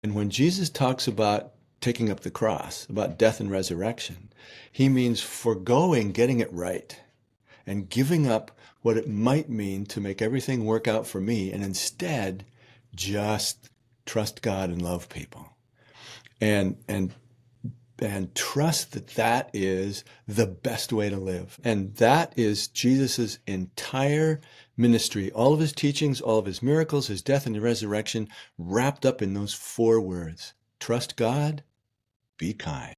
And when Jesus talks about taking up the cross, about death and resurrection, he means foregoing getting it right and giving up what it might mean to make everything work out for me and instead just trust God and love people. And trust that that is the best way to live. And that is Jesus's entire ministry, all of his teachings, all of his miracles, his death and resurrection, wrapped up in those four words. Trust God, be kind.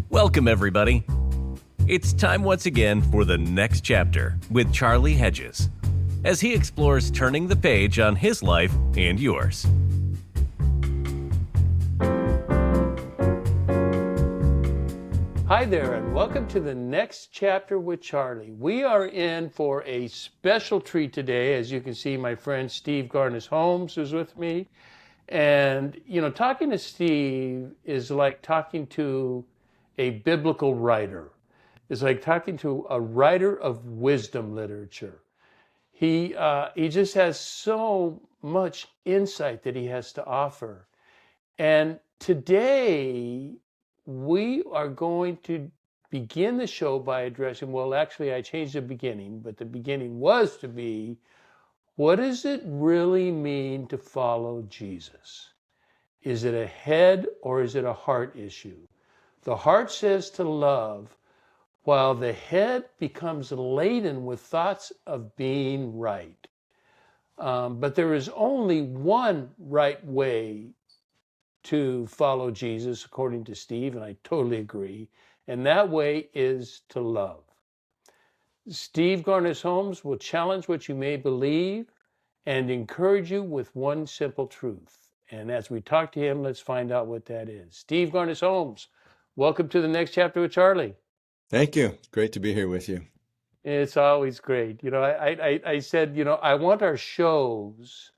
Welcome, everybody. It's time once again for the next chapter with Charlie Hedges, as he explores turning the page on his life and yours. Hi there, and welcome to the next chapter with Charlie. We are in for a special treat today. As you can see, my friend Steve Garnass-Holmes is with me. And, talking to Steve is like talking to a biblical writer. It's like talking to a writer of wisdom literature. He just has so much insight that he has to offer. And today, we are going to begin the show by addressing, well, actually, I changed the beginning, but the beginning was to be, what does it really mean to follow Jesus? Is it a head or is it a heart issue? The heart says to love, while the head becomes laden with thoughts of being right. But there is only one right way to follow Jesus, according to Steve, and I totally agree. And that way is to love. Steve Garnass-Holmes will challenge what you may believe and encourage you with one simple truth. And as we talk to him, let's find out what that is. Steve Garnass-Holmes, welcome to the next chapter with Charlie. Thank you. Great to be here with you. It's always great. I said, I want our shows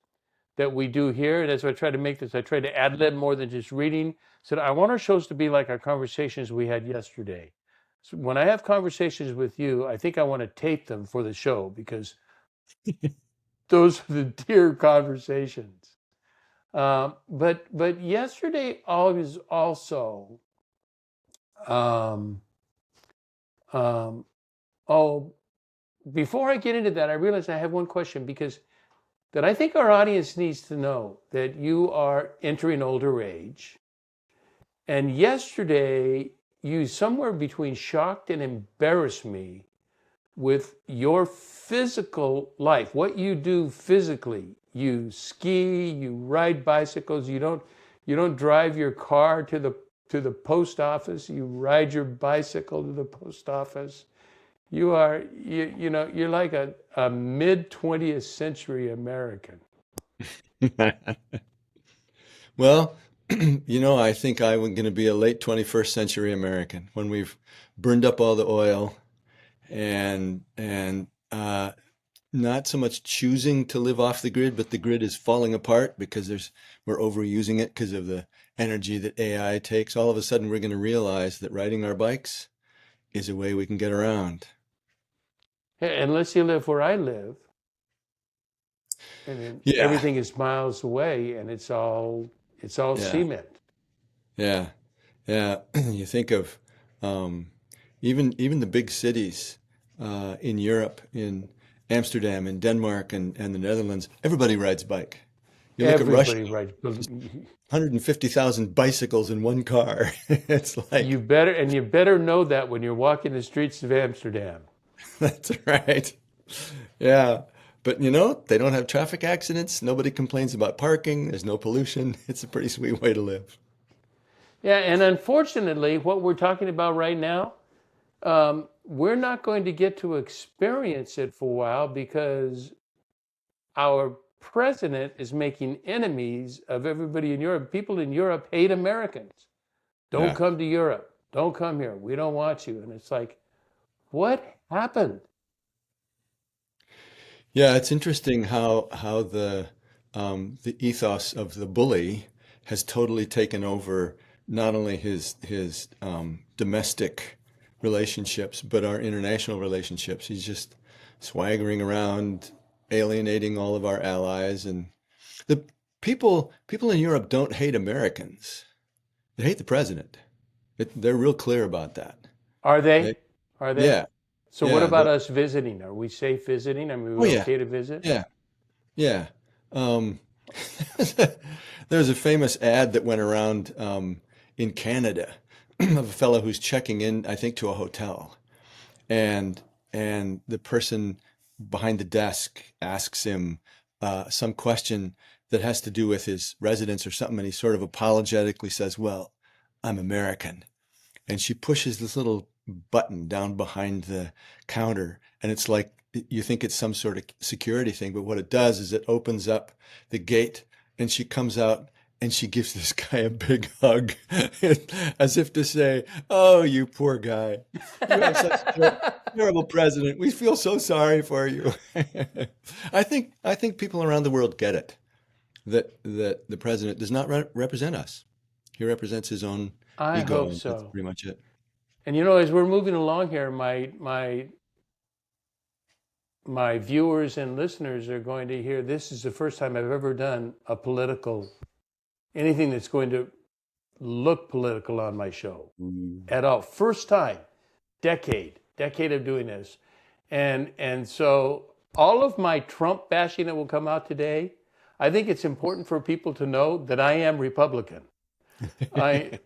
that we do here, and as I try to make this, I try to ad-lib more than just reading. So I want our shows to be like our conversations we had yesterday. So when I have conversations with you, I think I want to tape them for the show because those are the dear conversations. But yesterday always also, um, oh, before I get into that, I realize I have one question because that I think our audience needs to know that you are entering older age. And yesterday, you somewhere between shocked and embarrassed me with your physical life, what you do physically. You ski, you ride bicycles, you don't drive your car to the post office, you ride your bicycle to the post office. You're like a mid 20th century American. Well, I think I'm going to be a late 21st century American when we've burned up all the oil and not so much choosing to live off the grid, but the grid is falling apart because we're overusing it because of the energy that AI takes. All of a sudden, we're going to realize that riding our bikes is a way we can get around. Unless you live where I live, and then Yeah, everything is miles away, and it's all yeah, cement. yeah, yeah. You think of um, even the big cities in Europe, in Amsterdam, in Denmark, and the Netherlands. Everybody rides bike. You look at Russia, Everybody rides. 150,000 bicycles in one car. It's like, You better know that when you're walking the streets of Amsterdam. that's right. Yeah. But they don't have traffic accidents. Nobody complains about parking. There's no pollution. It's a pretty sweet way to live. Yeah, and unfortunately, what we're talking about right now, we're not going to get to experience it for a while because our president is making enemies of everybody in Europe. People in Europe hate Americans. Don't Yeah. come to Europe. Don't come here. We don't want you. And it's like, what happened? Yeah, it's interesting how the ethos of the bully has totally taken over not only his domestic relationships but our international relationships. He's just swaggering around alienating all of our allies. And the people in Europe don't hate Americans. They hate the president. They're real clear about that. Are they? They, Are they? yeah, So what yeah. about us visiting? Are we safe visiting? I mean, are Oh we yeah, okay to visit? yeah, yeah. Um, there's a famous ad that went around in Canada of a fellow who's checking in, I think, to a hotel, and the person behind the desk asks him some question that has to do with his residence or something, and he sort of apologetically says, "Well, I'm American." And she pushes this little button down behind the counter, and it's like you think it's some sort of security thing, but what it does is it opens up the gate, and she comes out and she gives this guy a big hug, as if to say, "Oh, you poor guy, you have such a terrible president. We feel so sorry for you." I think people around the world get it, that the president does not represent us. He represents his own I ego, hope and that's so. pretty much it. And as we're moving along here, my viewers and listeners are going to hear this is the first time I've ever done anything that's going to look political on my show at all. First time, decade of doing this. And so all of my Trump bashing that will come out today, I think it's important for people to know that I am Republican. I've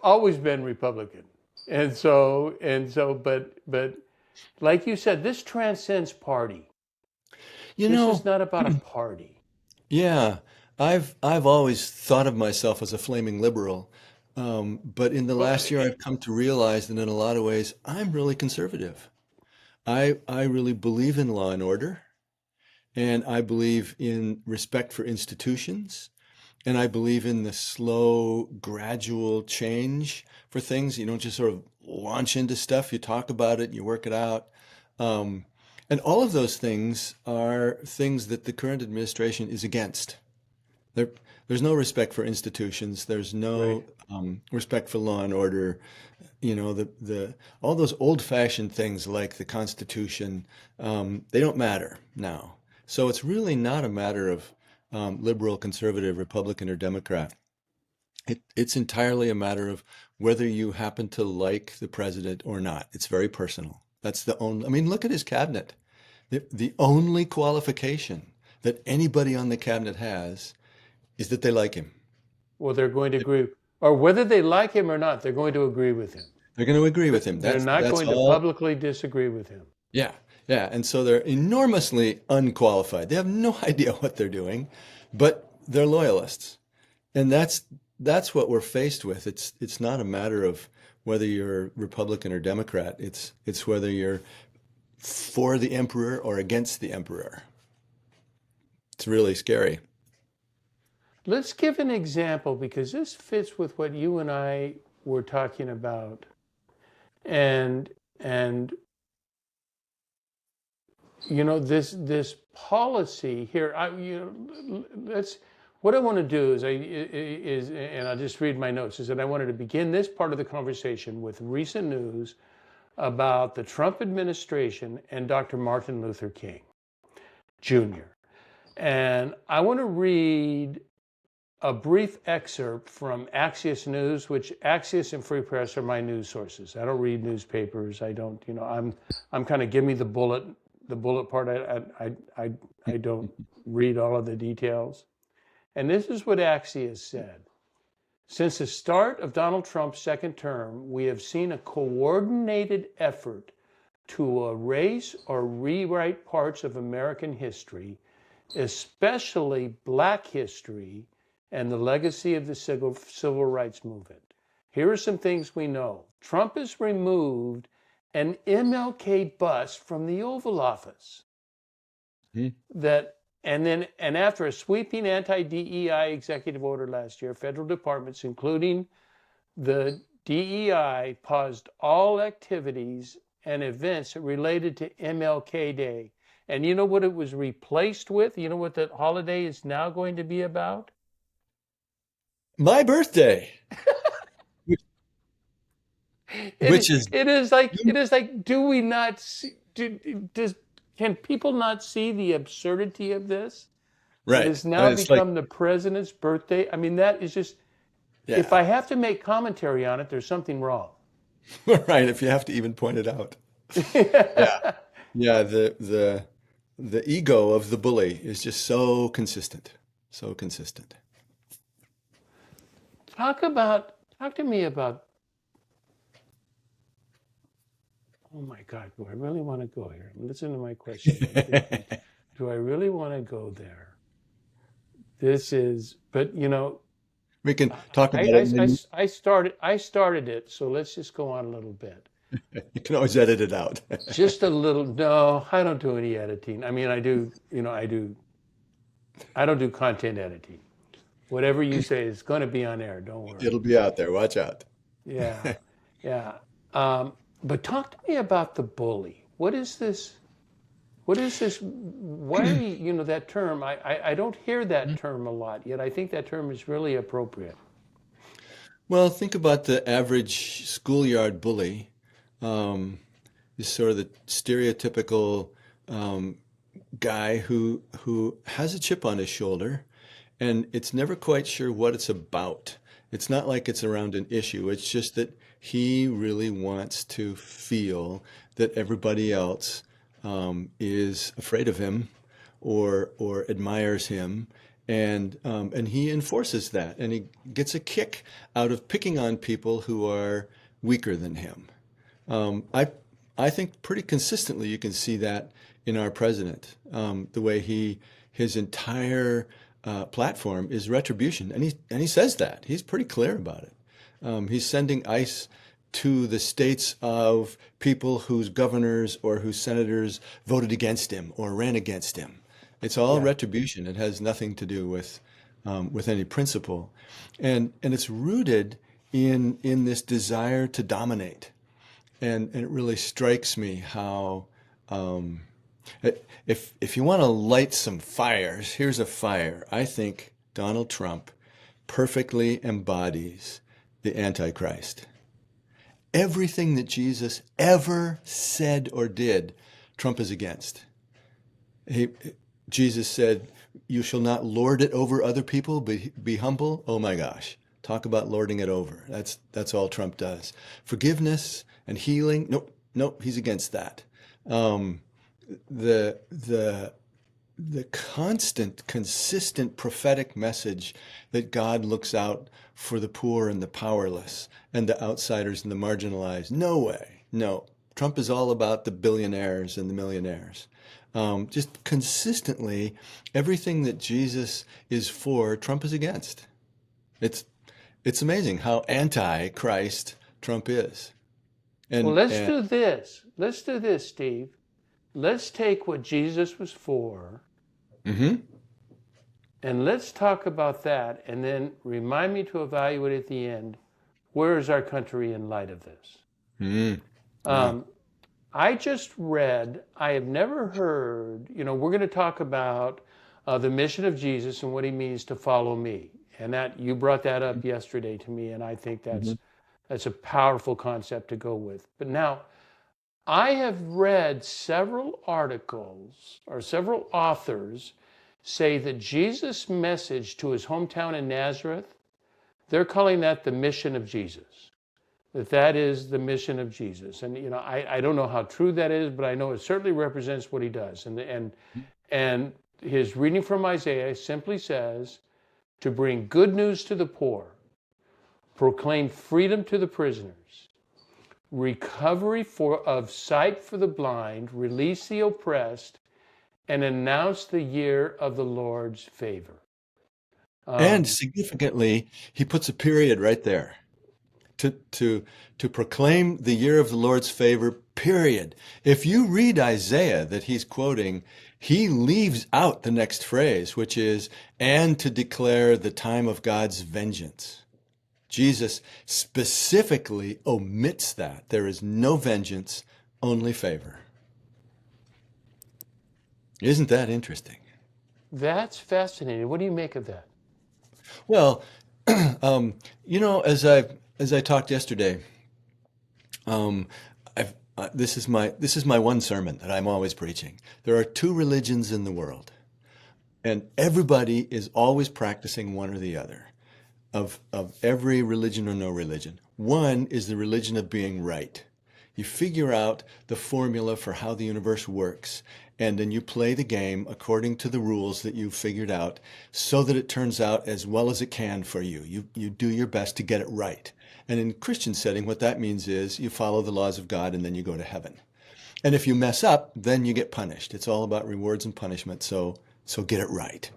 always been Republican. But like you said, this transcends party. You This know, is not about a party. yeah, I've always thought of myself as a flaming liberal, but in the Well, last year, I've come to realize that in a lot of ways, I'm really conservative. I really believe in law and order, and I believe in respect for institutions, and I believe in the slow, gradual change for things. You don't just sort of launch into stuff. You talk about it, you work it out. Um, and all of those things are things that the current administration is against. There, there's no respect for institutions. There's right. no respect for law and order. The all those old-fashioned things like the Constitution, they don't matter now. So it's really not a matter of liberal, conservative, Republican, or Democrat. It's entirely a matter of whether you happen to like the president or not. It's very personal. That's the only, I mean, look at his cabinet. The only qualification that anybody on the cabinet has is that they like him. Well, they're going to agree, or whether they like him or not, they're going to agree with him. They're going to agree with him. They're not That's going to all. publicly disagree with him. Yeah, yeah. And so they're enormously unqualified. They have no idea what they're doing, but they're loyalists. And that's what we're faced with. It's not a matter of whether you're Republican or Democrat. It's whether you're for the emperor or against the emperor. It's really scary. Let's give an example because this fits with what you and I were talking about. And this policy here, what I want to do and I'll just read my notes, is that I wanted to begin this part of the conversation with recent news about the Trump administration and Dr. Martin Luther King Jr. And I want to read a brief excerpt from Axios News, which Axios and Free Press are my news sources. I don't read newspapers. I don't, I'm kind of give me the bullet part. I don't read all of the details. And this is what Axios said. Since the start of Donald Trump's second term, we have seen a coordinated effort to erase or rewrite parts of American history, especially Black history, and the legacy of the civil rights movement. Here are some things we know. Trump has removed an MLK bust from the Oval Office. And after a sweeping anti-DEI executive order last year, federal departments, including the DEI, paused all activities and events related to MLK Day. And you know what it was replaced with? You know what the holiday is now going to be about? My birthday, which is it is like do we not see, can people not see the absurdity of this? It Right. has I mean, now it's like, become the president's birthday. I mean, that is just, if yeah, I have to make commentary on it, there's something wrong. right. If you have to even point it out. Yeah. Yeah. The ego of the bully is just so consistent. So consistent. Talk to me about, oh my God, do I really want to go here? Listen to my question. I'm thinking, do I really want to go there? This is, but We can talk I, about it, I, and I, then I started it, so let's just go on a little bit. you can always edit it out. Just a little, no, I don't do any editing. I mean, I don't do content editing. Whatever you say is going to be on air. Don't worry. It'll be out there. Watch out. Yeah, yeah. But talk to me about the bully. What is this? What is this? Why are you, that term? I don't hear that term a lot, yet I think that term is really appropriate. Well, think about the average schoolyard bully. Um, is sort of the stereotypical um, guy who has a chip on his shoulder, and it's never quite sure what it's about. It's not like it's around an issue. It's just that he really wants to feel that everybody else is afraid of him or admires him, and he enforces that, and he gets a kick out of picking on people who are weaker than him. Um, I I think pretty consistently you can see that in our president, the way his entire platform is retribution, and he says that he's pretty clear about it. He's sending ICE to the states of people whose governors or whose senators voted against him or ran against him. It's all Yeah. retribution. It has nothing to do with any principle, and it's rooted in this desire to dominate. And it really strikes me how um, if you want to light some fires, here's a fire. I think Donald Trump perfectly embodies the Antichrist. Everything that Jesus ever said or did, Trump is against. He, Jesus said, "You shall not lord it over other people, but be humble." Oh my gosh, talk about lording it over. That's all Trump does. Forgiveness and healing. Nope, nope. He's against that. Um, the the the constant, consistent prophetic message that God looks out for the poor and the powerless and the outsiders and the marginalized. No way. No. Trump is all about the billionaires and the millionaires. Just consistently, everything that Jesus is for, Trump is against. It's it's amazing how anti-Christ Trump is. Well, And let's and do this. Let's do this, Steve. Let's take what Jesus was for mhm. and let's talk about that and then remind me to evaluate at the end, where is our country in light of this? Mhm. Yeah. Um, I just read, I have never heard, we're going to talk about the mission of Jesus and what he means to follow me. And that you brought that up yesterday to me, and I think Mhm. that's a powerful concept to go with. But now, I have read several articles or several authors say that Jesus' message to his hometown in Nazareth, they're calling that the mission of Jesus. That is the mission of Jesus. And I don't know how true that is, but I know it certainly represents what he does. And his reading from Isaiah simply says to bring good news to the poor, proclaim freedom to the prisoners, recovery of sight for the blind, release the oppressed, and announce the year of the Lord's favor. And Um, significantly, he puts a period right there. To proclaim the year of the Lord's favor, period. If you read Isaiah that he's quoting, he leaves out the next phrase, which is, and to declare the time of God's vengeance. Jesus specifically omits that. There is no vengeance, only favor. Isn't that interesting? that's fascinating. What do you make of that? Well, as I talked yesterday, um, this is my one sermon that I'm always preaching. There are two religions in the world, and everybody is always practicing one or the other of every religion or no religion. One is the religion of being right. You figure out the formula for how the universe works, and then you play the game according to the rules that you've figured out so that it turns out as well as it can for you. You do your best to get it right. And in Christian setting, what that means is you follow the laws of God and then you go to heaven. And if you mess up, then you get punished. It's all about rewards and punishment, so get it right.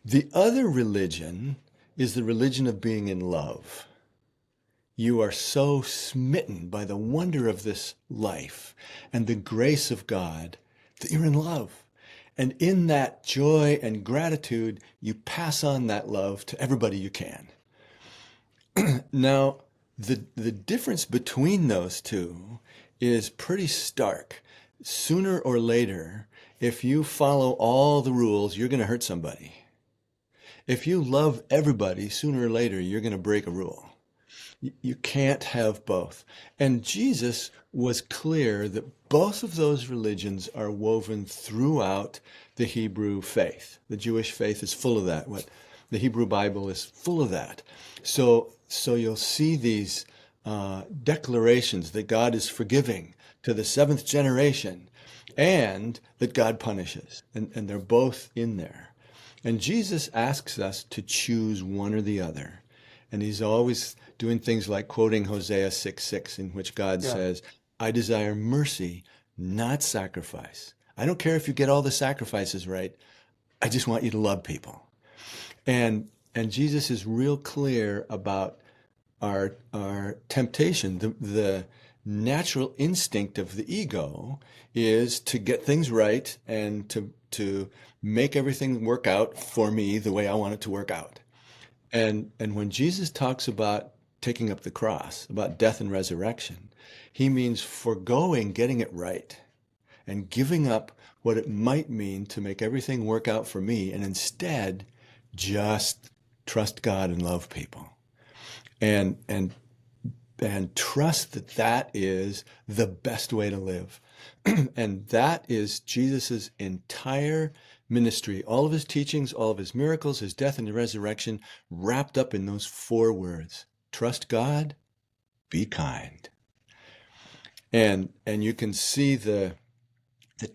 The other religion is the religion of being in love. You are so smitten by the wonder of this life and the grace of God that you're in love. And in that joy and gratitude, you pass on that love to everybody you can. Now, the difference between those two is pretty stark. Sooner or later, if you follow all the rules, you're going to hurt somebody. If you love everybody, sooner or later, you're going to break a rule. You can't have both. And Jesus was clear that both of those religions are woven throughout the Hebrew faith. The Jewish faith is full of that. What the Hebrew Bible is full of that. So you'll see these declarations that God is forgiving to the seventh generation and that God punishes. And they're both in there. And Jesus asks us to choose one or the other. And he's always doing things like quoting Hosea 6:6, in which God says, I desire mercy, not sacrifice. I don't care if you get all the sacrifices right. I just want you to love people. And Jesus is real clear about our temptation. The natural instinct of the ego is to get things right and to make everything work out for me the way I want it to work out. And when Jesus talks about taking up the cross, about death and resurrection, he means foregoing getting it right and giving up what it might mean to make everything work out for me and instead just trust God and love people. And trust that that is the best way to live. And that is Jesus's entire ministry, all of his teachings, all of his miracles, his death and the resurrection, wrapped up in those four words: trust God, be kind. And you can see the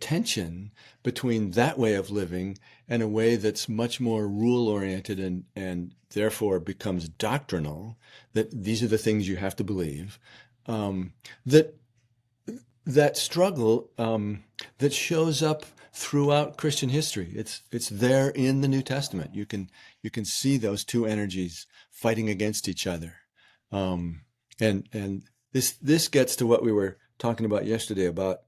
tension between that way of living and a way that's much more rule-oriented and therefore becomes doctrinal, that these are the things you have to believe, that struggle that shows up throughout Christian history. It's there in the New Testament. You can see those two energies fighting against each other. And this gets to what we were talking about yesterday about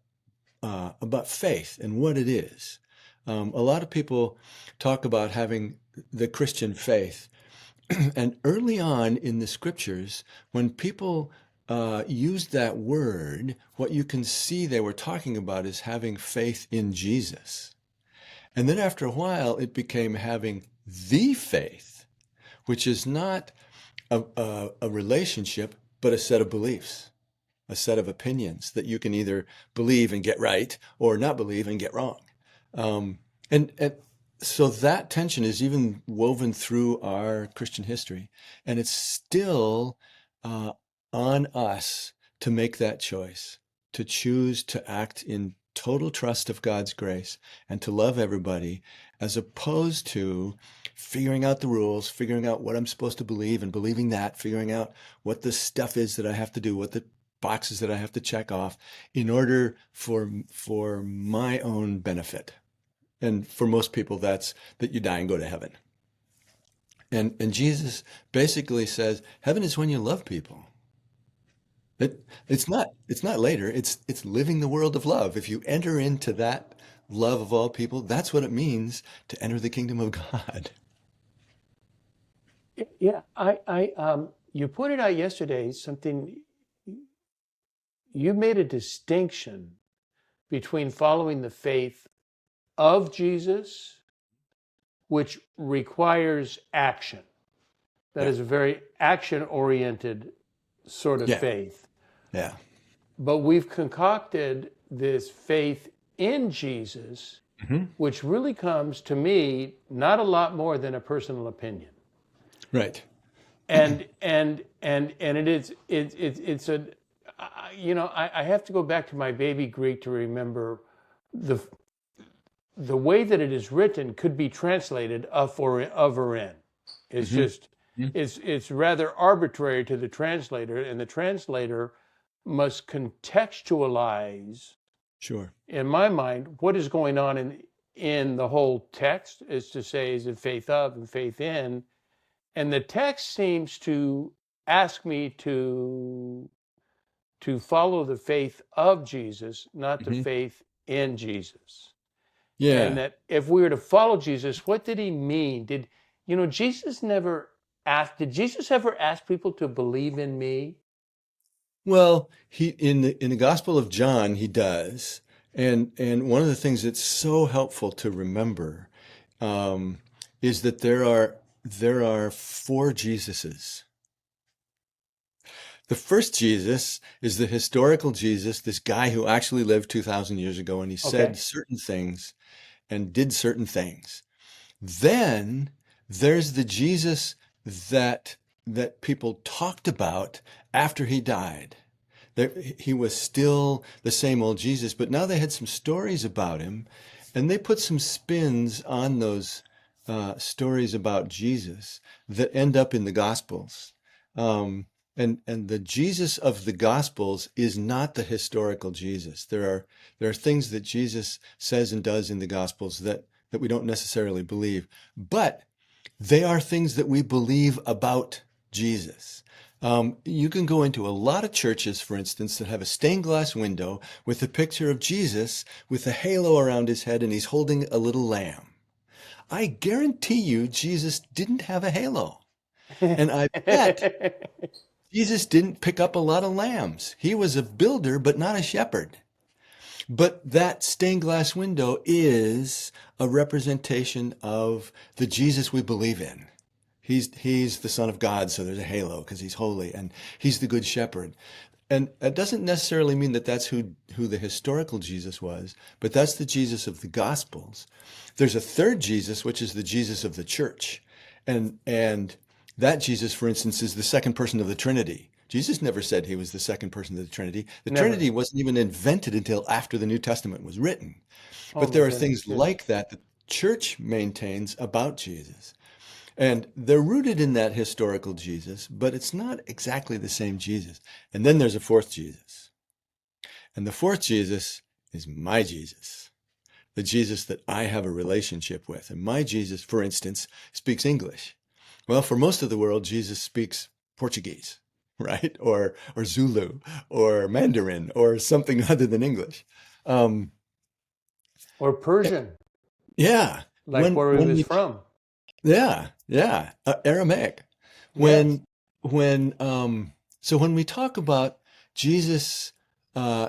faith and what it is. A lot of people talk about having the Christian faith. And early on in the scriptures, when people used that word, what you can see they were talking about is having faith in Jesus. And then after a while, it became having the faith, which is not a relationship, but a set of beliefs, a set of opinions that you can either believe and get right or not believe and get wrong. And so that tension is even woven through our Christian history. And it's still on us to make that choice, to choose to act in total trust of God's grace and to love everybody, as opposed to figuring out the rules, figuring out what I'm supposed to believe and believing that, figuring out what the stuff is that I have to do, what the boxes that I have to check off in order for my own benefit. And for most people, that's that you die and go to heaven. And Jesus basically says, heaven is when you love people. It's not later. It's living the world of love. If you enter into that love of all people, that's what it means to enter the kingdom of God. Yeah, you pointed out yesterday something. You made a distinction between following the faith of Jesus, which requires action. That is a very action-oriented sort of faith. Yeah. But we've concocted this faith in Jesus, which really comes to me not a lot more than a personal opinion. Right. And it's a, I have to go back to my baby Greek to remember the way that it is written could be translated of or in. It's just it's rather arbitrary to the translator, and the translator must contextualize, Sure. in my mind, what is going on in the whole text, is to say, is it faith of and faith in? And the text seems to ask me to follow the faith of Jesus, not the faith in Jesus. Yeah. And that if we were to follow Jesus, what did he mean? Did Jesus ever ask people to believe in me? Well, he in the Gospel of John, he does. And one of the things that's so helpful to remember is that there are four Jesuses. The first Jesus is the historical Jesus, this guy who actually lived 2,000 years ago, and he said certain things and did certain things. Then there's the Jesus that people talked about after he died. He was still the same old Jesus, but now they had some stories about him, and they put some spins on those stories about Jesus that end up in the Gospels. And the Jesus of the Gospels is not the historical Jesus. There are things that Jesus says and does in the Gospels that we don't necessarily believe, but they are things that we believe about Jesus. You can go into a lot of churches, for instance, that have a stained glass window with a picture of Jesus with a halo around his head, and he's holding a little lamb. I guarantee you Jesus didn't have a halo. And I bet Jesus didn't pick up a lot of lambs. He was a builder, but not a shepherd. But that stained glass window is a representation of the Jesus we believe in. He's the Son of God, so there's a halo because he's holy, and he's the Good Shepherd. And that doesn't necessarily mean that that's who the historical Jesus was, but that's the Jesus of the Gospels. There's a third Jesus, which is the Jesus of the church. And that Jesus, for instance, is the second person of the Trinity. Jesus never said he was the second person of the Trinity. The Trinity wasn't even invented until after the New Testament was written. But there are things like that the church maintains about Jesus. And they're rooted in that historical Jesus, but it's not exactly the same Jesus. And then there's a fourth Jesus. And the fourth Jesus is my Jesus, the Jesus that I have a relationship with. And my Jesus, for instance, speaks English. Well, for most of the world, Jesus speaks Portuguese, right? Or Zulu, or Mandarin, or something other than English. Or Persian. Yeah. Like where he was from. Yeah. Aramaic. So when we talk about Jesus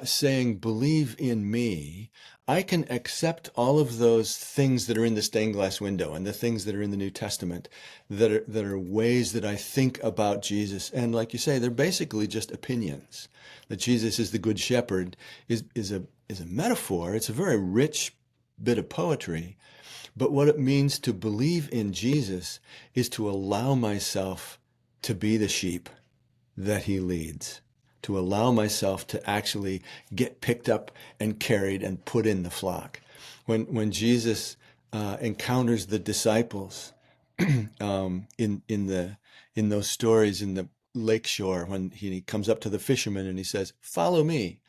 saying, believe in me, I can accept all of those things that are in the stained glass window and the things that are in the New Testament that are ways that I think about Jesus. And like you say, they're basically just opinions. That Jesus is the Good Shepherd is a metaphor. It's a very rich bit of poetry. But what it means to believe in Jesus is to allow myself to be the sheep that he leads, to allow myself to actually get picked up and carried and put in the flock. When Jesus encounters the disciples in those stories in the lakeshore, when he comes up to the fishermen and he says, "Follow me,"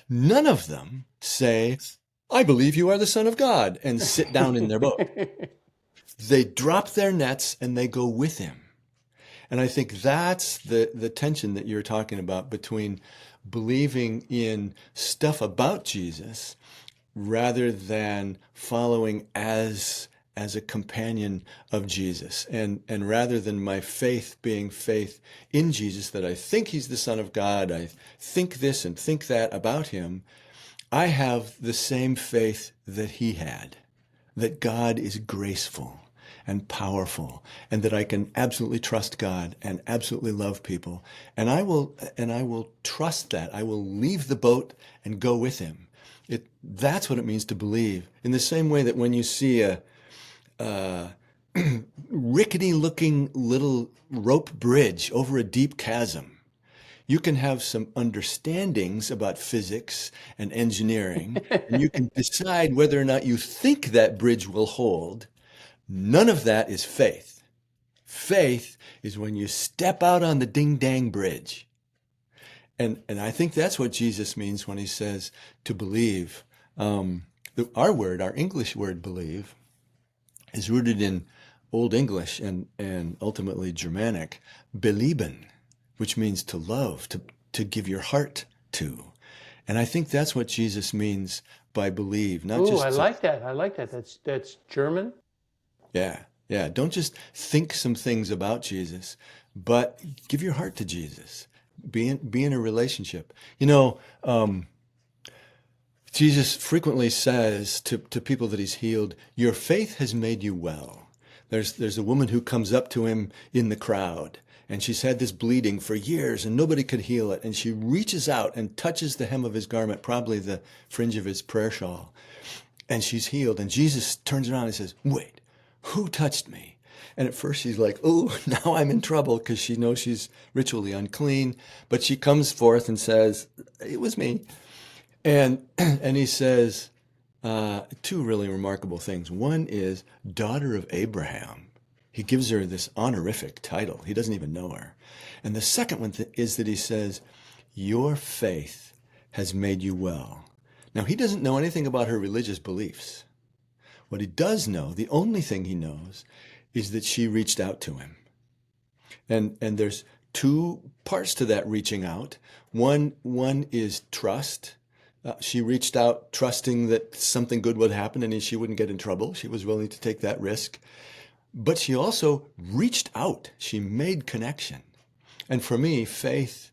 none of them say, "I believe you are the Son of God," and sit down in their boat. They drop their nets and they go with him. And I think that's the tension that you're talking about between believing in stuff about Jesus rather than following as a companion of Jesus. And rather than my faith being faith in Jesus, that I think he's the Son of God, I think this and think that about him, I have the same faith that he had, that God is graceful and powerful, and that I can absolutely trust God and absolutely love people. And I will trust that. I will leave the boat and go with him. That's what it means to believe. In the same way that when you see a rickety looking little rope bridge over a deep chasm, you can have some understandings about physics and engineering, and you can decide whether or not you think that bridge will hold. None of that is faith. Faith is when you step out on the ding-dang bridge. And I think that's what Jesus means when he says to believe. Our English word believe, is rooted in Old English and ultimately Germanic, belieben, which means to love, to give your heart to. And I think that's what Jesus means by believe, not Ooh, just I like that. I like that. That's German. yeah, yeah. Don't just think some things about Jesus, but give your heart to Jesus. Be in a relationship. Jesus frequently says to people that he's healed, your faith has made you well. There's a woman who comes up to him in the crowd, and she's had this bleeding for years, and nobody could heal it. And she reaches out and touches the hem of his garment, probably the fringe of his prayer shawl, and she's healed. And Jesus turns around and says, wait, who touched me? And at first she's like, oh, now I'm in trouble, because she knows she's ritually unclean. But she comes forth and says, it was me. And he says two really remarkable things. One is daughter of Abraham. He gives her this honorific title. He doesn't even know her. And the second one is that he says, your faith has made you well. Now, he doesn't know anything about her religious beliefs. What he does know, the only thing he knows, is that she reached out to him. And there's two parts to that reaching out. One is trust. She reached out trusting that something good would happen and she wouldn't get in trouble. She was willing to take that risk. But she also reached out. She made connection. And for me, faith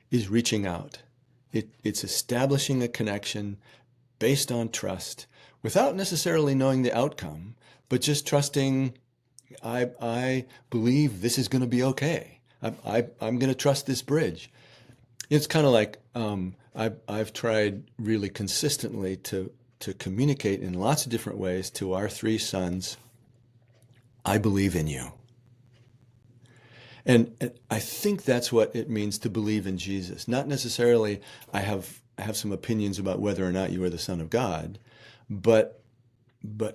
is reaching out. It's establishing a connection based on trust without necessarily knowing the outcome, but just trusting, I believe this is going to be okay. I'm going to trust this bridge. It's kind of like I've tried really consistently to communicate in lots of different ways to our three sons, I believe in you. And I think that's what it means to believe in Jesus. Not necessarily I have some opinions about whether or not you are the Son of God, but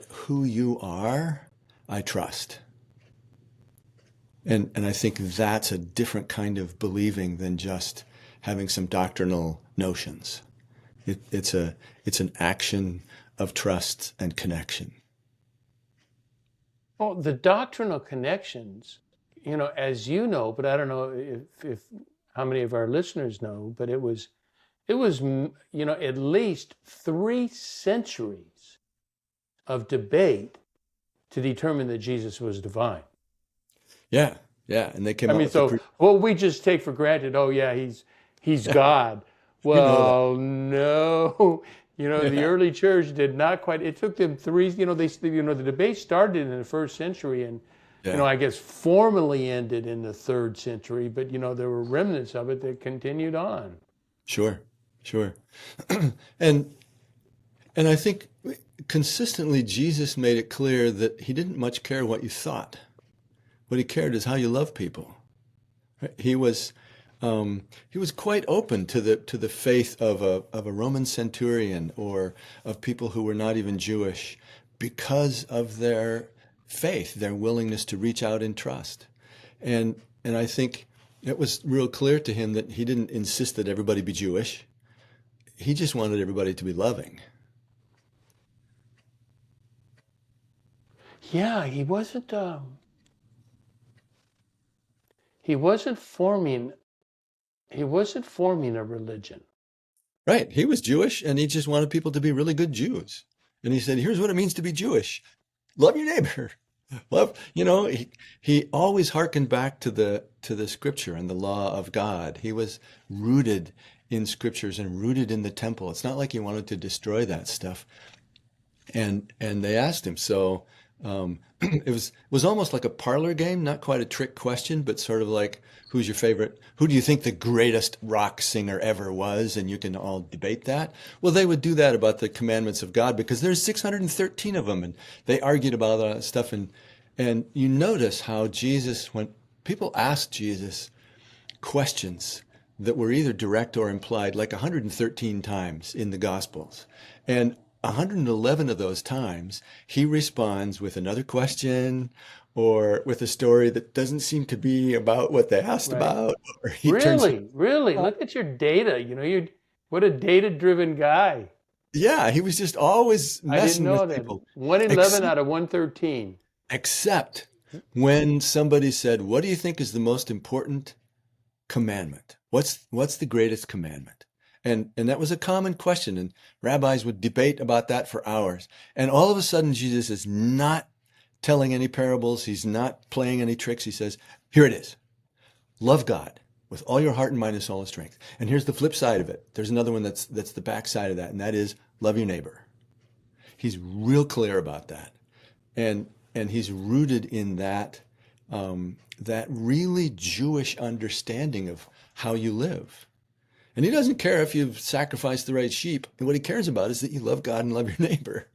who you are, I trust. And I think that's a different kind of believing than just having some doctrinal notions. It's an action of trust and connection. Well, the doctrinal connections, as you know, but I don't know if how many of our listeners know, but it was, at least 3 centuries of debate to determine that Jesus was divine. Yeah, and they came up with what we just take for granted, oh yeah, he's God. Well, no. The early church did not quite. It took them 3. The debate started in the 1st century, and I guess formally ended in the 3rd century. But there were remnants of it that continued on. Sure. And I think consistently Jesus made it clear that he didn't much care what you thought. What he cared is how you love people. He was quite open to the faith of a Roman centurion or of people who were not even Jewish because of their faith, their willingness to reach out in trust. And I think it was real clear to him that he didn't insist that everybody be Jewish. He just wanted everybody to be loving. Yeah, he wasn't forming a religion. Right. He was Jewish and he just wanted people to be really good Jews. And he said, here's what it means to be Jewish. Love your neighbor. Love, he always hearkened back to the scripture and the law of God. He was rooted in scriptures and rooted in the temple. It's not like he wanted to destroy that stuff. And they asked him, so It was almost like a parlor game, not quite a trick question, but sort of like, who's your favorite? Who do you think the greatest rock singer ever was? And you can all debate that. Well, they would do that about the commandments of God because there's 613 of them, and they argued about all that stuff. And you notice how Jesus, when people asked Jesus questions that were either direct or implied, like 113 times in the Gospels. And 111 of those times, he responds with another question or with a story that doesn't seem to be about what they asked Right. about, or he turns, Really. Look at your data. You what a data-driven guy. yeah, he was just always I didn't messing know with that. people, 111 except, out of 113. except when somebody said, what do you think is the most important commandment? What's the greatest commandment? And that was a common question, and rabbis would debate about that for hours. And all of a sudden, Jesus is not telling any parables. He's not playing any tricks. He says, here it is. Love God with all your heart and mind and soul and strength. And here's the flip side of it. There's another one that's the back side of that, and that is love your neighbor. He's real clear about that. And he's rooted in that really Jewish understanding of how you live. And he doesn't care if you've sacrificed the right sheep. What he cares about is that you love God and love your neighbor.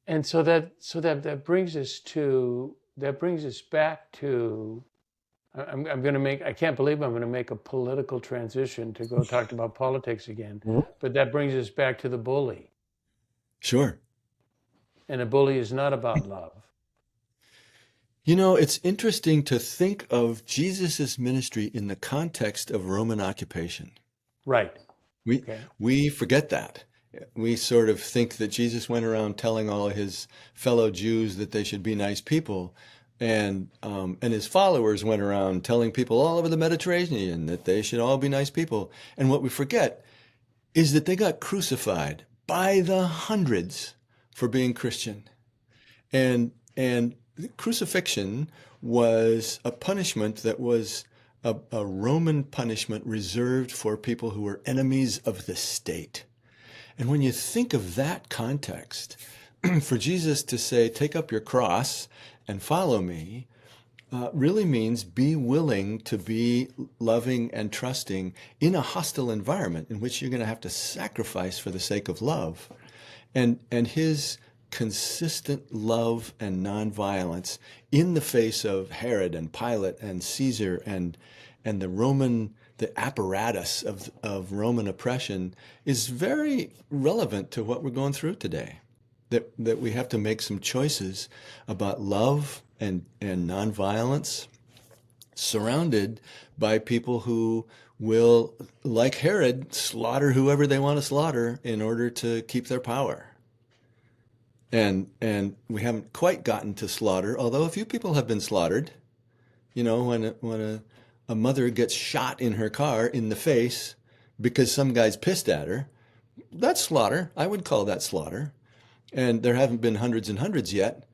And that brings us back to I'm going to make I can't believe I'm going to make a political transition to go talk about politics again. But that brings us back to the bully. Sure. And a bully is not about love. You know, it's interesting to think of Jesus's ministry in the context of Roman occupation. Right. We Okay. we forget that. We sort of think that Jesus went around telling all of his fellow Jews that they should be nice people, and his followers went around telling people all over the Mediterranean that they should all be nice people. And what we forget is that they got crucified by the hundreds for being Christian. And crucifixion was a punishment that was a Roman punishment reserved for people who were enemies of the state. And when you think of that context, for Jesus to say, take up your cross and follow me, really means be willing to be loving and trusting in a hostile environment in which you're going to have to sacrifice for the sake of love. And his consistent love and nonviolence in the face of Herod and Pilate and Caesar and the apparatus of Roman oppression is very relevant to what we're going through today. That we have to make some choices about love and nonviolence, surrounded by people who will, like Herod, slaughter whoever they want to slaughter in order to keep their power. And we haven't quite gotten to slaughter, although a few people have been slaughtered. You know, when a mother gets shot in her car in the face because some guy's pissed at her, that's slaughter. I would call that slaughter. And there haven't been hundreds and hundreds yet,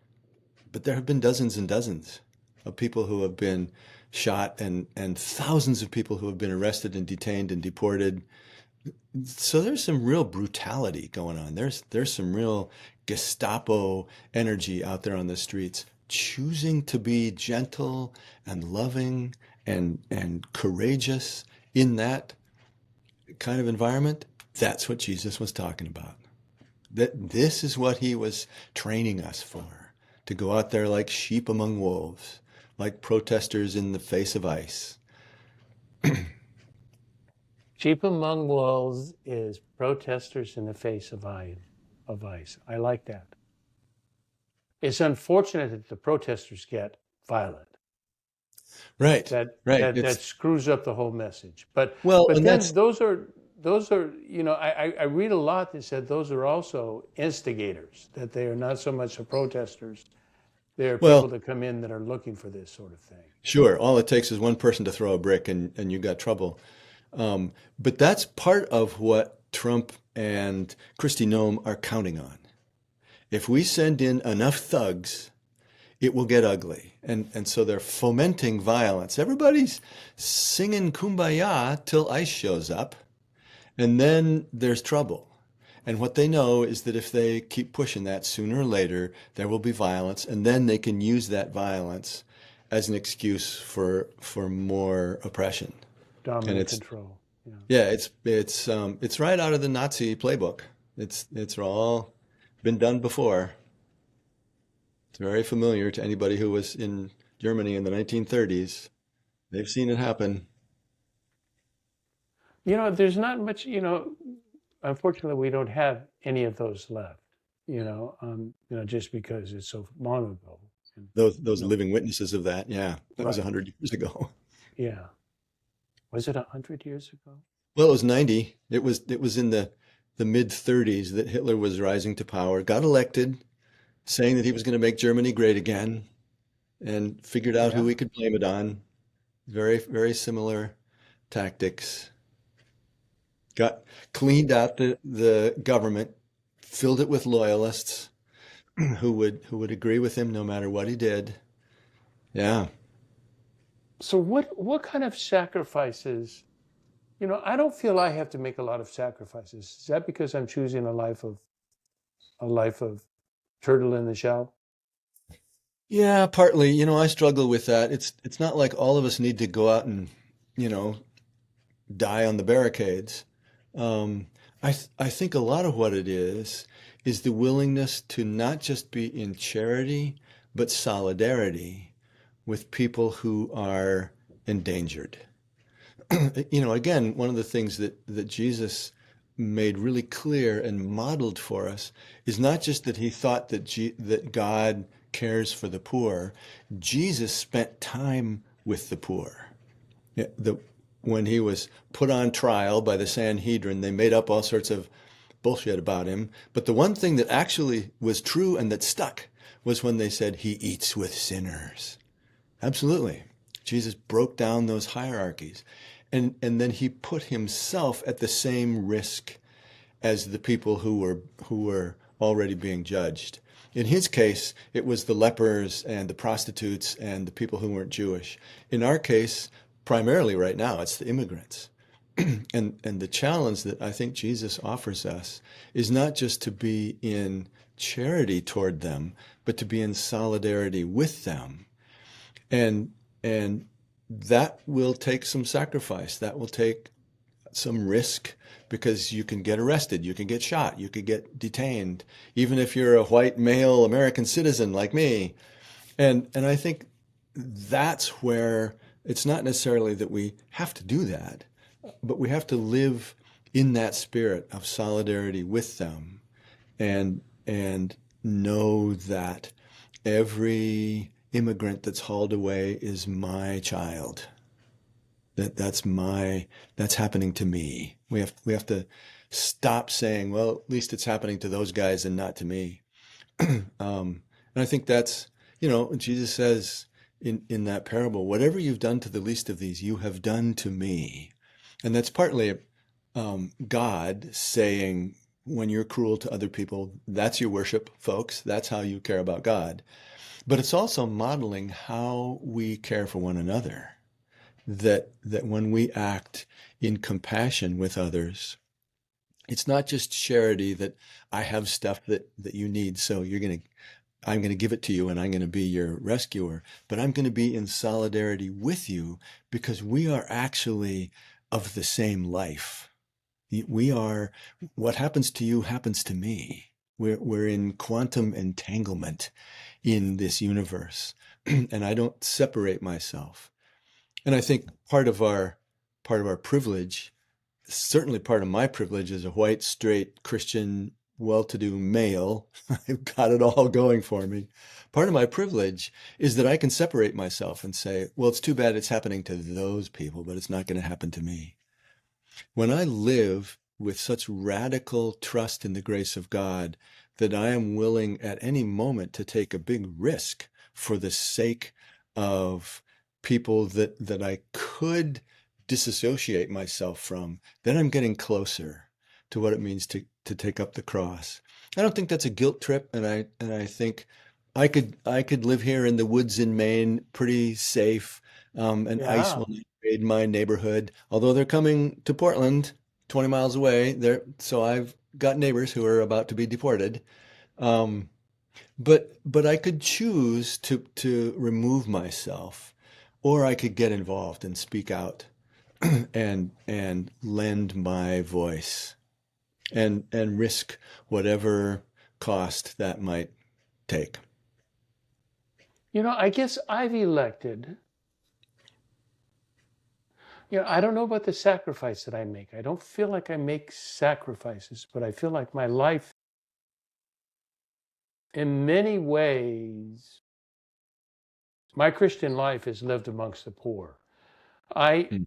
but there have been dozens and dozens of people who have been shot and thousands of people who have been arrested and detained and deported. So there's some real brutality going on. There's some real Gestapo energy out there on the streets, choosing to be gentle and loving and courageous in that kind of environment. That's what Jesus was talking about. That this is what he was training us for, to go out there like sheep among wolves, like protesters in the face of ice. Sheep among wolves is protesters in the face of ice. I like that. It's unfortunate that the protesters get violent. Right, That screws up the whole message. But well, but and then that's those are I read a lot that said those are also instigators, that they are not so much the protesters. They are people well, that come in that are looking for this sort of thing. sure. All it takes is one person to throw a brick, and you got trouble. But that's part of what Trump and Kristi Noem are counting on. If we send in enough thugs, it will get ugly. And so they're fomenting violence. Everybody's singing Kumbaya till ICE shows up, and then there's trouble. And what they know is that if they keep pushing that, sooner or later, there will be violence, and then they can use that violence as an excuse for more oppression. And Dominant control. Yeah. yeah, it's right out of the Nazi playbook. It's all been done before. It's very familiar to anybody who was in Germany in the 1930s. They've seen it happen. There's not much, unfortunately, we don't have any of those left, just because it's so long ago. And, Those you know, living witnesses of that, yeah, that was right. 100 years ago. Yeah. Was it 100 years ago? Well, it was 90. It was in the mid 30s that Hitler was rising to power, got elected, saying that he was going to make Germany great again, and figured out who Yeah. we could blame it on. Very, very similar tactics. Got cleaned out the government, filled it with loyalists who would agree with him no matter what he did. Yeah. So what kind of sacrifices, I don't feel I have to make a lot of sacrifices. Is that because I'm choosing a life of turtle in the shell? Yeah, partly. I struggle with that. It's not like all of us need to go out and, you know, die on the barricades. Um, I think a lot of what it is the willingness to not just be in charity, but solidarity with people who are endangered. Again, one of the things that Jesus made really clear and modeled for us is not just that he thought that God cares for the poor. Jesus spent time with the poor. Yeah, when he was put on trial by the Sanhedrin, they made up all sorts of bullshit about him. But the one thing that actually was true and that stuck was when they said he eats with sinners. Absolutely. Jesus broke down those hierarchies. And then he put himself at the same risk as the people who were already being judged. In his case, it was the lepers and the prostitutes and the people who weren't Jewish. In our case, primarily right now, it's the immigrants. And the challenge that I think Jesus offers us is not just to be in charity toward them, but to be in solidarity with them. And that will take some sacrifice. That will take some risk because you can get arrested, you can get shot, you could get detained, even if you're a white male American citizen like me. And I think that's where it's not necessarily that we have to do that, but we have to live in that spirit of solidarity with them and know that every immigrant that's hauled away is my child. That's happening to me. We have to stop saying, well, at least it's happening to those guys and not to me. And I think that's, Jesus says in that parable, whatever you've done to the least of these, you have done to me. And that's partly God saying, when you're cruel to other people, that's your worship, folks. That's how you care about God. But it's also modeling how we care for one another. That when we act in compassion with others, it's not just charity that I have stuff that you need, so I'm gonna give it to you and I'm gonna be your rescuer, but I'm gonna be in solidarity with you because we are actually of the same life. We are, what happens to you happens to me. We're in quantum entanglement in this universe, and I don't separate myself. And I think part of our privilege, certainly part of my privilege as a white, straight, Christian, well-to-do male, I've got it all going for me. Part of my privilege is that I can separate myself and say, well, it's too bad it's happening to those people, but it's not going to happen to me. When I live with such radical trust in the grace of God that I am willing at any moment to take a big risk for the sake of people that I could disassociate myself from, then I'm getting closer to what it means to take up the cross. I don't think that's a guilt trip, and I think I could live here in the woods in Maine pretty safe, and ice Yeah. will not invade my neighborhood. Although they're coming to Portland, 20 miles away. So got neighbors who are about to be deported. Um, but I could choose to remove myself, or I could get involved and speak out and lend my voice and risk whatever cost that might take. I guess I've elected, I don't know about the sacrifice that I make. I don't feel like I make sacrifices, but I feel like my life, in many ways, my Christian life is lived amongst the poor. I, Mm.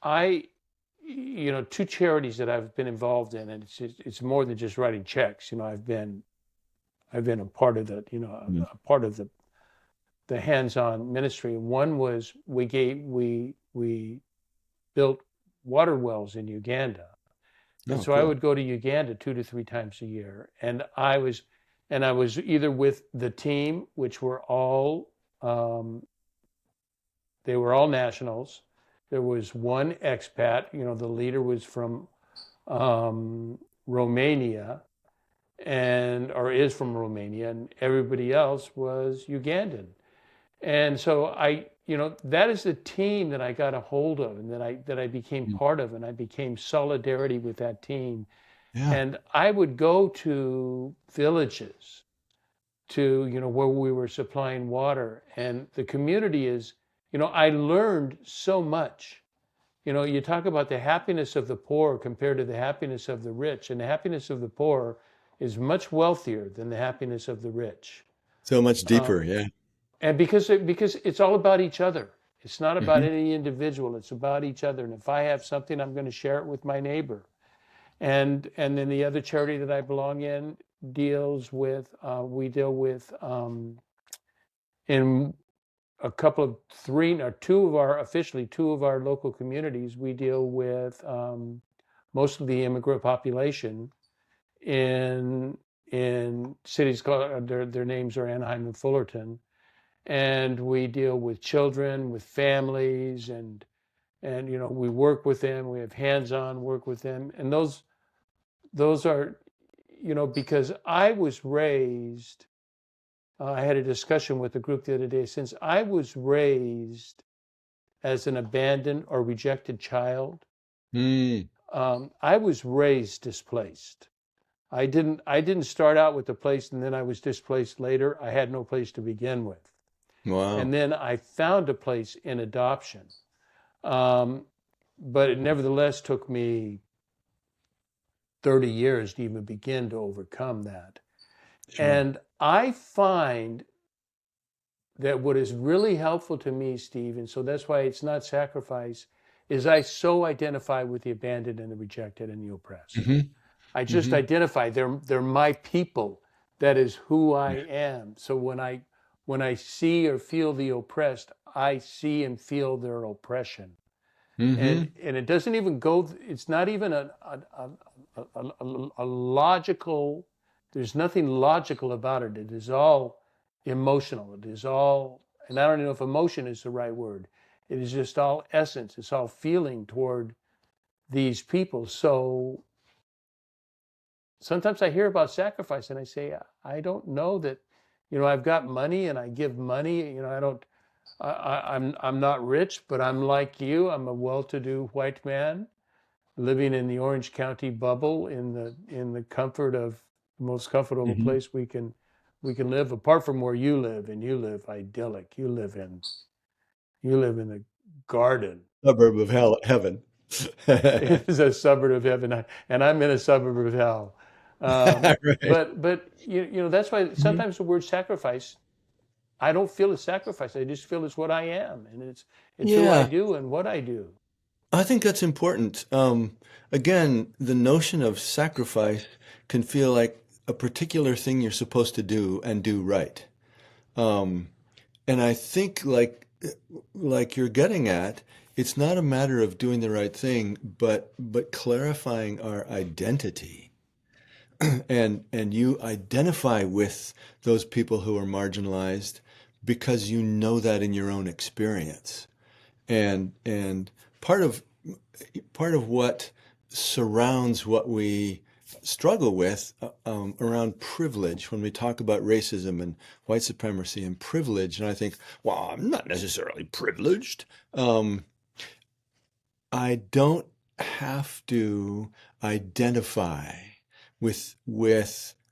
I, two charities that I've been involved in, and it's more than just writing checks. I've been a part of Mm. a part of the hands-on ministry. One was we built water wells in Uganda. And Oh, so I cool. would go to Uganda 2 to 3 times a year. And I was either with the team, which were all they were all nationals. There was one expat, the leader was from Romania or is from Romania, and everybody else was Ugandan. And so that is the team that I got a hold of and that I became Mm. part of, and I became solidarity with that team. Yeah. And I would go to villages where we were supplying water, and the community I learned so much. You talk about the happiness of the poor compared to the happiness of the rich, and the happiness of the poor is much wealthier than the happiness of the rich. So much Uh, deeper. Yeah. and because it's all about each other. It's not about Hmm. any individual. It's about each other. And if I have something, I'm going to share it with my neighbor. And then the other charity that I belong in deals with we deal with in a couple of three or two of our officially two of our local communities. We deal with most of the immigrant population in cities called their names are Anaheim and Fullerton, and we deal with children, with families, and we work with them. We have hands-on work with them, and those are because I was raised. I had a discussion with the group the other day. Since I was raised as an abandoned or rejected child, Mm. I was raised displaced. I didn't start out with a place and then I was displaced later. I had no place to begin with. Wow. And then I found a place in adoption. Um, but it nevertheless took me 30 years to even begin to overcome that. Sure. And I find that what is really helpful to me, Steve, and so that's why it's not sacrifice, is I so identify with the abandoned and the rejected and the oppressed. Hmm. I just Hmm. identify they're my people. That is who I Yeah. am. So when I see or feel the oppressed, I see and feel their oppression. And Hmm. and it doesn't even go. It's not even a logical. There's nothing logical about it. It is all emotional. It is all, and I don't even know if emotion is the right word. It is just all essence. It's all feeling toward these people. So sometimes I hear about sacrifice and I say, I don't know that, I've got money and I give money. I don't, I'm not rich, but I'm like you. I'm a well-to-do white man living in the Orange County bubble in the comfort of the most comfortable Hmm. place we can live, apart from where you live, and you live idyllic. You live in the garden. Suburb of hell, heaven. It is a suburb of heaven, and I'm in a suburb of hell. Right. But that's why Mhm. sometimes the word sacrifice, I don't feel it's sacrifice. I just feel it's what I am, and it's who I Yeah, do and what I do. I think that's important. Again, the notion of sacrifice can feel like a particular thing you're supposed to do and do right. Um, and I think like you're getting at, it's not a matter of doing the right thing, but clarifying our identity. And you identify with those people who are marginalized because you know that in your own experience. And part of part of what surrounds what we struggle with around privilege when we talk about racism and white supremacy and privilege. And I think, well, I'm not necessarily privileged. Um, I don't have to identify with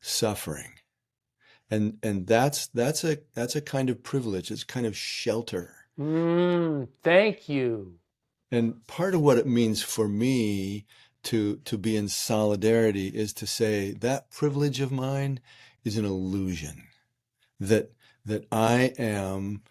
suffering. And that's a kind of privilege. It's kind of shelter. Thank you. And part of what it means for me to be in solidarity is to say that privilege of mine is an illusion, that that I am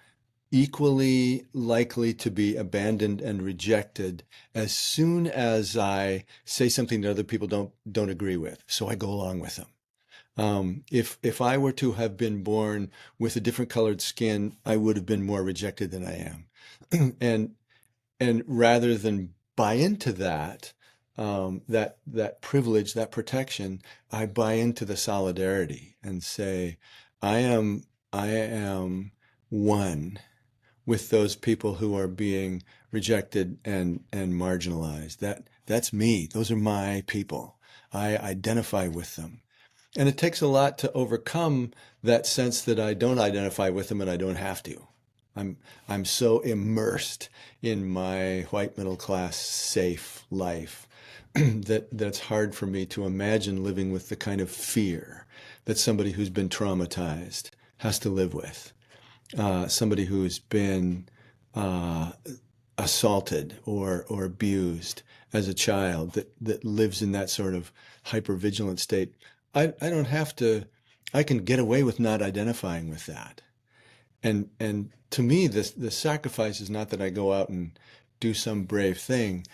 equally likely to be abandoned and rejected as soon as I say something that other people don't agree with. So I go along with them. If I were to have been born with a different colored skin, I would have been more rejected than I am. And rather than buy into that, that privilege, that protection, I buy into the solidarity and say, I am one with those people who are being rejected and marginalized. That's me. Those are my people. I identify with them. And it takes a lot to overcome that sense that I don't identify with them and I don't have to. I'm so immersed in my white middle class safe life that's hard for me to imagine living with the kind of fear that somebody who's been traumatized has to live with. Somebody who's been uh, assaulted or abused as a child that lives in that sort of hypervigilant state. I don't have to, I can get away with not identifying with that. And to me, the sacrifice is not that I go out and do some brave thing,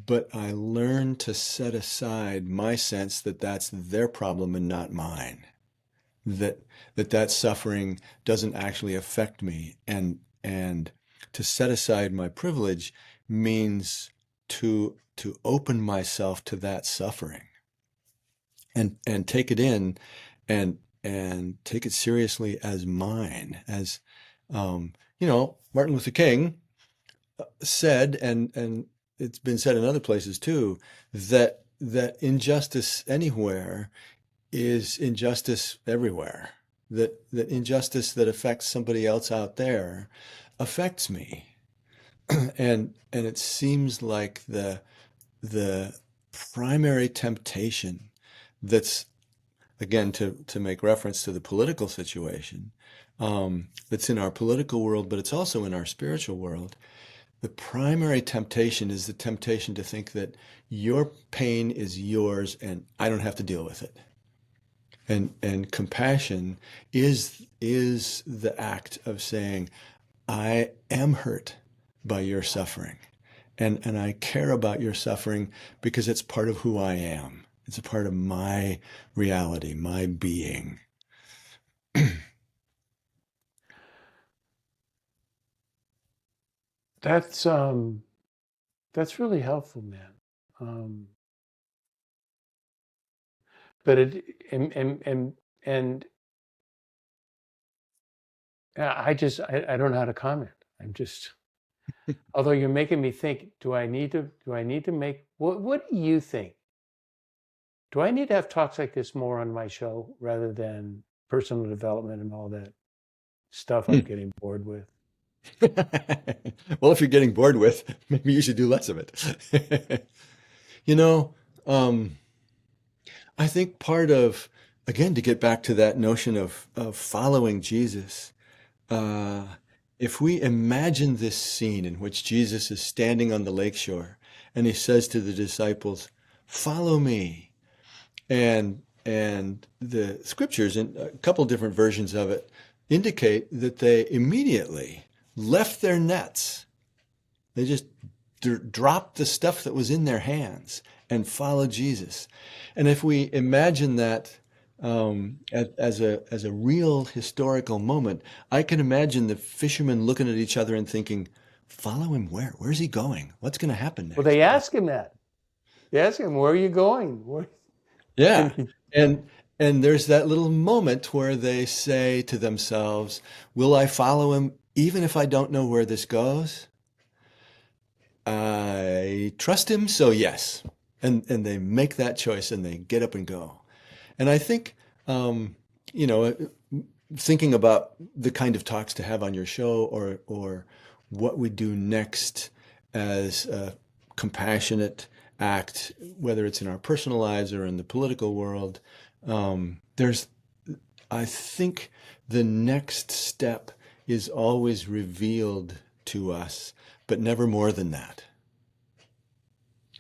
but I learn to set aside my sense that that's their problem and not mine. That suffering doesn't actually affect me, and to set aside my privilege means to open myself to that suffering and take it in and take it seriously as mine, as Martin Luther King said, and it's been said in other places too, that injustice anywhere is injustice everywhere. That injustice that affects somebody else out there affects me. And it seems like the primary temptation that's, again, to make reference to the political situation, that's in our political world, but it's also in our spiritual world. The primary temptation is the temptation to think that your pain is yours and I don't have to deal with it. And compassion is the act of saying, I am hurt by your suffering. And I care about your suffering because it's part of who I am. It's a part of my reality, my being. That's really helpful, man. Um, but it and I don't know how to comment. I'm just, although you're making me think, do I need to make, what do you think? Do I need to have talks like this more on my show rather than personal development and all that stuff I'm getting bored with? Well, if you're getting bored with, maybe you should do less of it. You know, um, I think part of, again, to get back to that notion of following Jesus, uh, if we imagine this scene in which Jesus is standing on the lakeshore and he says to the disciples, "Follow me," and the scriptures, in a couple different versions of it, indicate that they immediately left their nets. They just dropped the stuff that was in their hands and followed Jesus. And if we imagine that as a real historical moment, I can imagine the fishermen looking at each other and thinking, "Follow him where? Where's he going? What's going to happen Well, next?" they ask him that. They ask him, "Where are you going?" Yeah. And he, And and there's that little moment where they say to themselves, "Will I follow him even if I don't know where this goes? I trust him, so yes." and they make that choice and they get up and go. And I think, you know, thinking about the kind of talks to have on your show, or what we do next as a compassionate act, whether it's in our personal lives or in the political world, there's, I think, the next step is always revealed to us, but never more than that.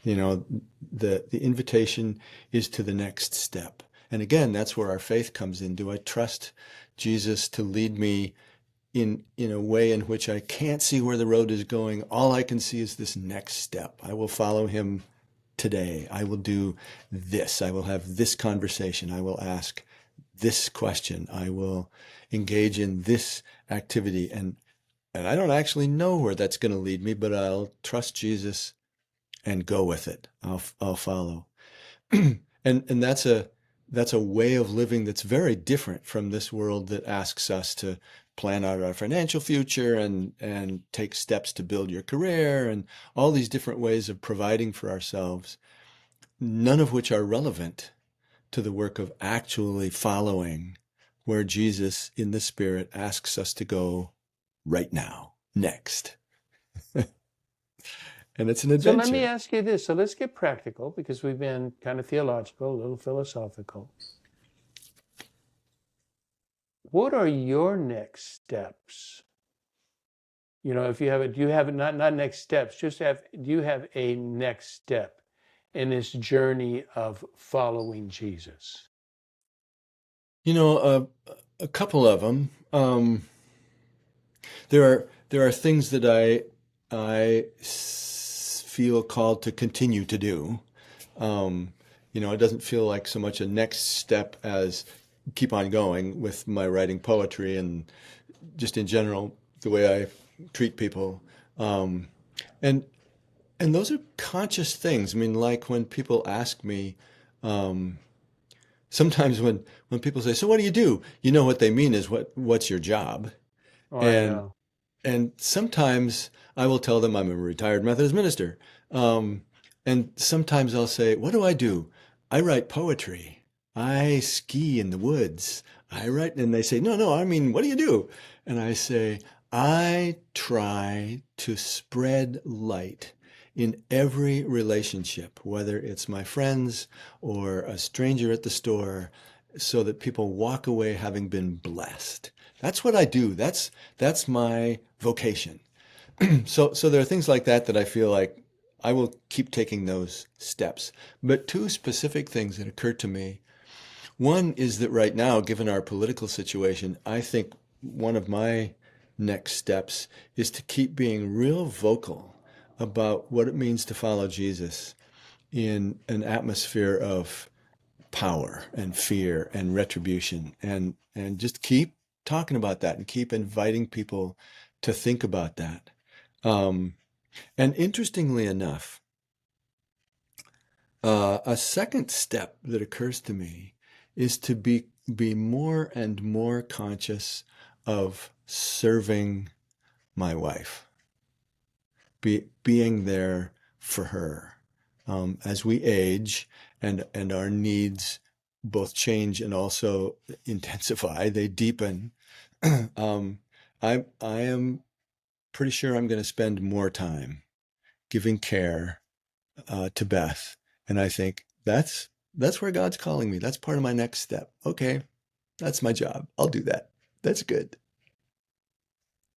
You know, the invitation is to the next step. And again, that's where our faith comes in. Do I trust Jesus to lead me in a way in which I can't see where the road is going? All I can see is this next step. I will follow him today. I will do this. I will have this conversation. I will ask this question. I will engage in this activity. And I don't actually know where that's going to lead me, but I'll trust Jesus and go with it. I'll follow. And that's a way of living that's very different from this world that asks us to plan out our financial future and take steps to build your career and all these different ways of providing for ourselves, none of which are relevant to the work of actually following where Jesus in the Spirit asks us to go right now, next. And it's an So adventure. let me ask you this. So let's get practical, because we've been kind of theological, a little philosophical. What are your next steps? You know, if you have it, do you have it, not next steps, just do you have a next step in this journey of following Jesus? You know, a couple of them. There are things that I feel called to continue to do. You know, it doesn't feel like so much a next step as keep on going with my writing poetry and just in general the way I treat people. And those are conscious things. I mean, like when people ask me, sometimes when people say, "So what do you do?" You know what they mean is what's your job? Oh, I And know. sometimes I will tell them I'm a retired Methodist minister. And sometimes I'll say, "What do I do?" "I write poetry. I ski in the woods. I write," and they say, "No, no, I mean, what do you do?" And I say, "I try to spread light in every relationship, whether it's my friends or a stranger at the store, so that people walk away having been blessed." That's what I do. That's my vocation. So there are things like that that I feel like I will keep taking those steps. But two specific things that occur to me. One is that right now, given our political situation, I think one of my next steps is to keep being real vocal about what it means to follow Jesus in an atmosphere of power and fear and retribution, and just keep talking about that and keep inviting people to think about that. And interestingly enough, a second step that occurs to me is to be more and more conscious of serving my wife, being there for her. As we age and our needs both change and also intensify, they deepen. I am pretty sure I'm going to spend more time giving care to Beth, and I think that's where God's calling me. That's part of my next step. Okay, that's my job. I'll do that. That's good.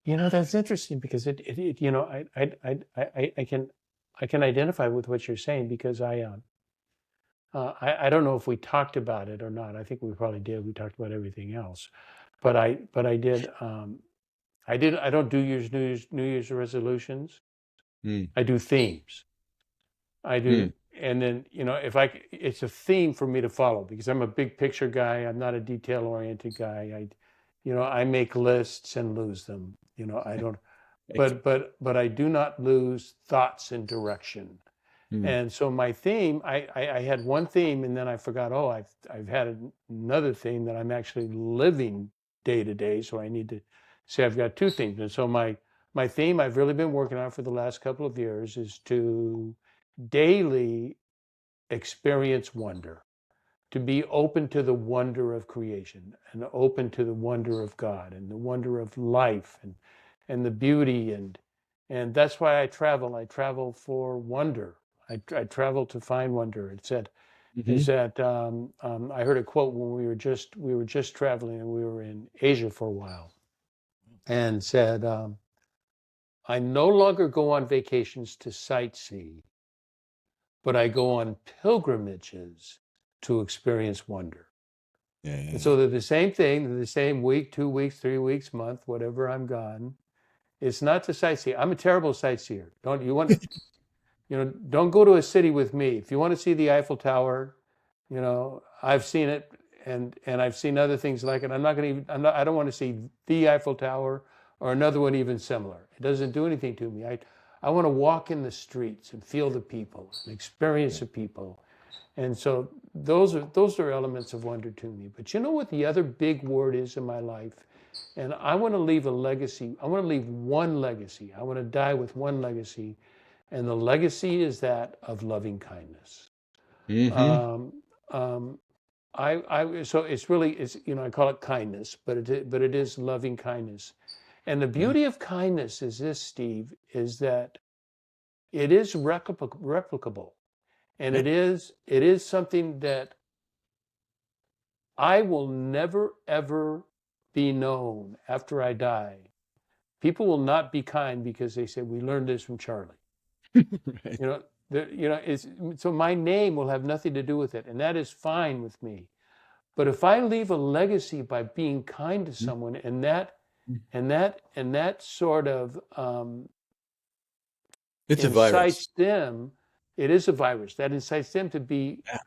You know, that's interesting, because you know, I can identify with what you're saying, because I don't know if we talked about it or not. I think we probably did. We talked about everything else, but I did. I don't do New Year's resolutions. Mm, I do themes. I do, mm, and then, you know, it's a theme for me to follow, because I'm a big picture guy. I'm not a detail oriented guy. You know, I make lists and lose them. You know, I don't, but I do not lose thoughts and direction. mm, And so my theme, I had one theme, and then I forgot, oh, I've had another theme that I'm actually living day to day. So I need to say I've got two themes. And so my theme I've really been working on for the last couple of years is to daily experience wonder, to be open to the wonder of creation and open to the wonder of God and the wonder of life and the beauty and that's why I travel. I travel for wonder. I travel to find wonder. It said Hmm. is that I heard a quote when we were just traveling and we were in Asia for a while, and said, "I no longer go on vacations to sightsee, but I go on pilgrimages to experience wonder." And Yeah. so they're the same thing. They're the same week, 2 weeks, 3 weeks, month, whatever I'm gone. It's not to sightsee. I'm a terrible sightseer. Don't you want don't go to a city with me. If you want to see the Eiffel Tower, I've seen it and I've seen other things like it. I'm not going to even, I don't want to see the Eiffel Tower or another one even similar. It doesn't do anything to me. I want to walk in the streets and feel the people and experience the people. And so those are elements of wonder to me. But you know what the other big word is in my life? And I want to leave a legacy. I want to leave one legacy. I want to die with one legacy. And the legacy is that of loving kindness. Hmm. Um, um, so I call it kindness, but it is loving kindness. And the Yeah. beauty of kindness is this, Steve, is that it is replicable, and Yep. it is something that I will never ever be known after I die. People will not be kind because they say we learned this from Charlie. Right. You know, so my name will have nothing to do with it, and that is fine with me. But if I leave a legacy by being kind to someone, and that sort of It's a virus. incites them, it is a virus that incites them to be Yeah.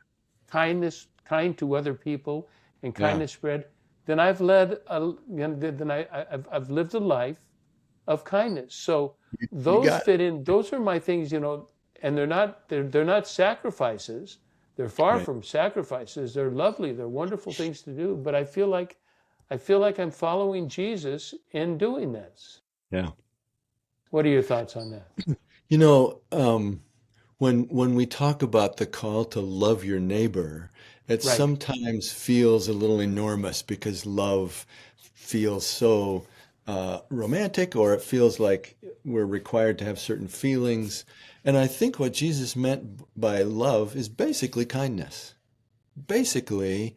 kind to other people, and Yeah. kindness spread. Then I've led a, you know, then I've lived a life of kindness. So You those got fit in. Those are my things, and they're not sacrifices. They're far right. from sacrifices. They're lovely. They're wonderful things to do. But I feel like I'm following Jesus in doing this. Yeah. What are your thoughts on that? You know, when we talk about the call to love your neighbor, it Right. sometimes feels a little enormous because love feels so romantic, or it feels like we're required to have certain feelings. And I think what Jesus meant by love is basically kindness. Basically,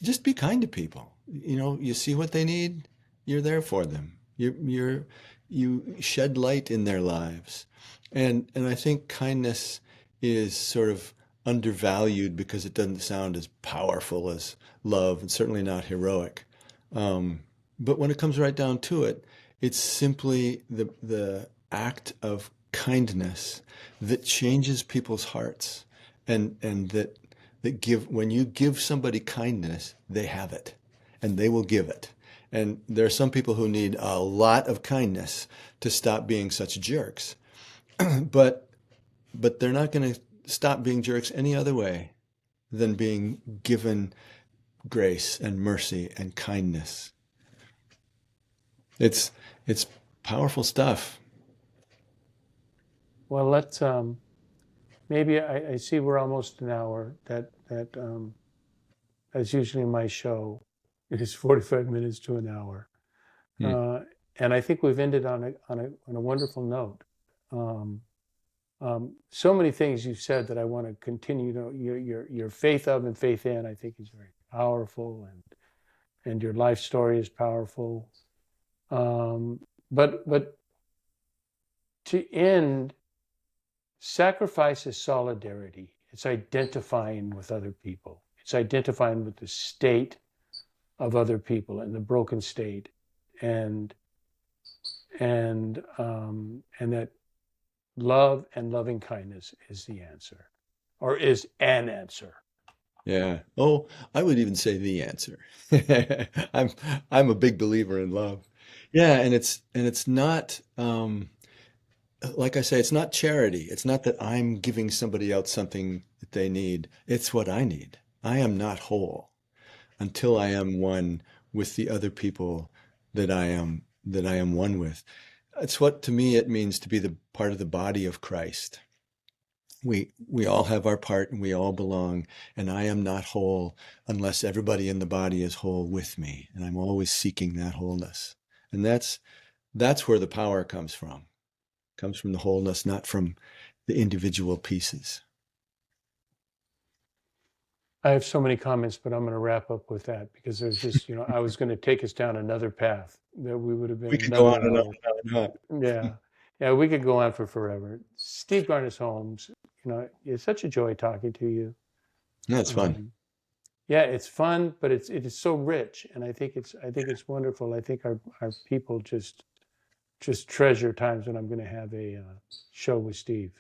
just be kind to people. You see what they need, you're there for them. You shed light in their lives. And I think kindness is sort of undervalued because it doesn't sound as powerful as love, and certainly not heroic. But when it comes right down to it, it's simply the act of kindness that changes people's hearts, and that give when you give somebody kindness, they have it, and they will give it. And there are some people who need a lot of kindness to stop being such jerks, but they're not going to stop being jerks any other way than being given grace and mercy and kindness. It's powerful stuff. Well, let's maybe I see we're almost an hour. That's usually my show. It is 45 minutes to an hour. Hmm. Uh, and I think we've ended on a wonderful note. Um, so many things you've said that I want to continue to your faith of and faith in. I think is very powerful, and your life story is powerful. But to end, sacrifice is solidarity. It's identifying with other people. It's identifying with the state of other people and the broken state, and and that love and loving kindness is the answer, or is an answer. Yeah. Oh, I would even say the answer. I'm I'm a big believer in love. Yeah, and it's not like I say, it's not charity. It's not that I'm giving somebody else something that they need. It's what I need. I am not whole until I am one with the other people that I am one with. It's what to me it means to be the part of the body of Christ. we all have our part and we all belong, and I am not whole unless everybody in the body is whole with me, and I'm always seeking that wholeness. And that's where the power comes from. It comes from the wholeness, not from the individual pieces. I have so many comments, but I'm going to wrap up with that because there's just, I was going to take us down another path that we would have been We could go on another and on hour. and on and on. Yeah. Yeah, we could go on for forever. Steve Garnass-Holmes, it's such a joy talking to you. No, it's fun. Yeah, it's fun, but it is so rich, and I think it's wonderful. I think our people just treasure times when I'm going to have a show with Steve.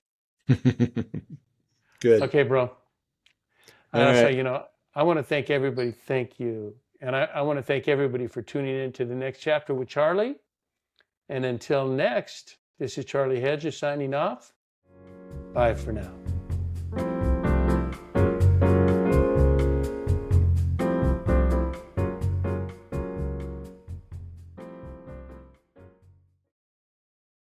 Good. Okay, bro. All right. So, I want to thank everybody. Thank you. And I want to thank everybody for tuning in to the next chapter with Charlie. And until next, this is Charlie Hedges signing off. Bye for now.